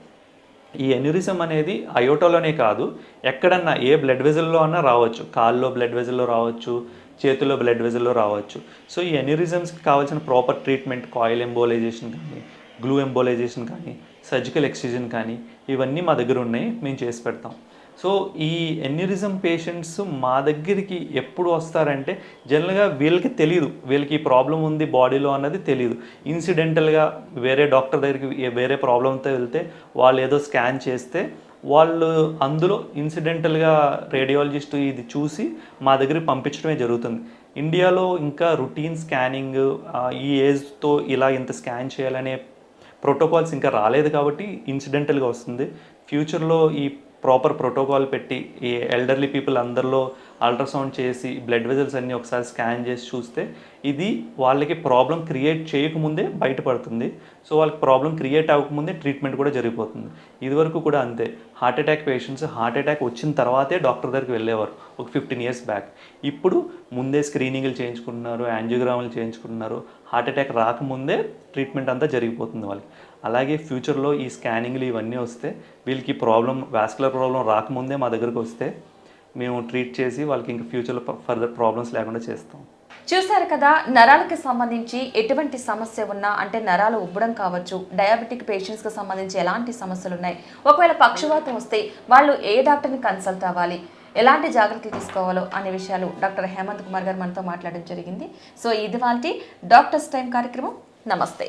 ఈ ఎన్యూరిజం అనేది అయోటాలోనే కాదు, ఎక్కడన్నా ఏ బ్లడ్ వెజల్లో అన్నా రావచ్చు. కాల్లో బ్లడ్ వెజల్లో రావచ్చు, చేతుల్లో బ్లడ్ వెజల్లో రావచ్చు. సో ఈ ఎన్యూరిజమ్స్కి కావాల్సిన ప్రాపర్ ట్రీట్మెంట్ కాయిల్ ఎంబోలైజేషన్ కానీ, గ్లూ ఎంబోలైజేషన్ కానీ, సర్జికల్ ఎక్సిజన్ కానీ ఇవన్నీ మా దగ్గర ఉన్నాయి, మేము చేసి పెడతాం. సో ఈ ఎన్యూరిజం పేషెంట్స్ మా దగ్గరికి ఎప్పుడు వస్తారంటే జనరల్గా వీళ్ళకి తెలియదు, వీళ్ళకి ఈ ప్రాబ్లం ఉంది బాడీలో అన్నది తెలియదు. ఇన్సిడెంటల్గా వేరే డాక్టర్ దగ్గరికి వేరే ప్రాబ్లంతో వెళ్తే వాళ్ళు ఏదో స్కాన్ చేస్తే వాళ్ళు అందులో ఇన్సిడెంటల్గా రేడియాలజిస్ట్ ఇది చూసి మా దగ్గరికి పంపించడమే జరుగుతుంది. ఇండియాలో ఇంకా రొటీన్ స్కానింగ్ ఈ ఏజ్తో ఇలా ఇంత స్కాన్ చేయాలనే ప్రోటోకాల్స్ ఇంకా రాలేదు కాబట్టి ఇన్సిడెంటల్గా వస్తుంది. ఫ్యూచర్లో ఈ ప్రాపర్ ప్రోటోకాల్ పెట్టి ఈ ఎల్డర్లీ పీపుల్ అందరిలో అల్ట్రాసౌండ్ చేసి బ్లడ్ వెజల్స్ అన్నీ ఒకసారి స్కాన్ చేసి చూస్తే ఇది వాళ్ళకి ప్రాబ్లం క్రియేట్ చేయకముందే బయటపడుతుంది. సో వాళ్ళకి ప్రాబ్లం క్రియేట్ అవ్వకముందే ట్రీట్మెంట్ కూడా జరిగిపోతుంది. ఇదివరకు కూడా అంతే, heart attack patients heart attack వచ్చిన తర్వాతే డాక్టర్ దగ్గరికి వెళ్ళేవారు ఒక 15 years బ్యాక్. ఇప్పుడు ముందే స్క్రీనింగ్లు చేయించుకుంటున్నారు, యాంజియోగ్రాములు చేయించుకుంటున్నారు. హార్ట్ అటాక్ రాకముందే ట్రీట్మెంట్ అంతా జరిగిపోతుంది వాళ్ళకి. అలాగే ఫ్యూచర్లో ఈ స్కానింగ్లు ఇవన్నీ వస్తే వీళ్ళకి ప్రాబ్లం వాస్కులర్ ప్రాబ్లం రాకముందే మా దగ్గరకు వస్తే మేము ట్రీట్ చేసి వాళ్ళకి ఇంకా ఫ్యూచర్లో ఫర్దర్ ప్రాబ్లమ్స్ లేకుండా చేస్తాం. చూశారు కదా, నరాలకి సంబంధించి ఎటువంటి సమస్య ఉన్నా, అంటే నరాలు ఉబ్బడం కావచ్చు, డయాబెటిక్ పేషెంట్స్కి సంబంధించి ఎలాంటి సమస్యలు ఉన్నాయి, ఒకవేళ పక్షవాతం వస్తే వాళ్ళు ఏ డాక్టర్ని కన్సల్ట్ అవ్వాలి, ఎలాంటి జాగ్రత్తలు తీసుకోవాలో అనే విషయాలు డాక్టర్ హేమంత్ కుమార్ గారు మనతో మాట్లాడడం జరిగింది. సో ఇది వాళ్ళ డాక్టర్స్ టైం కార్యక్రమం. నమస్తే.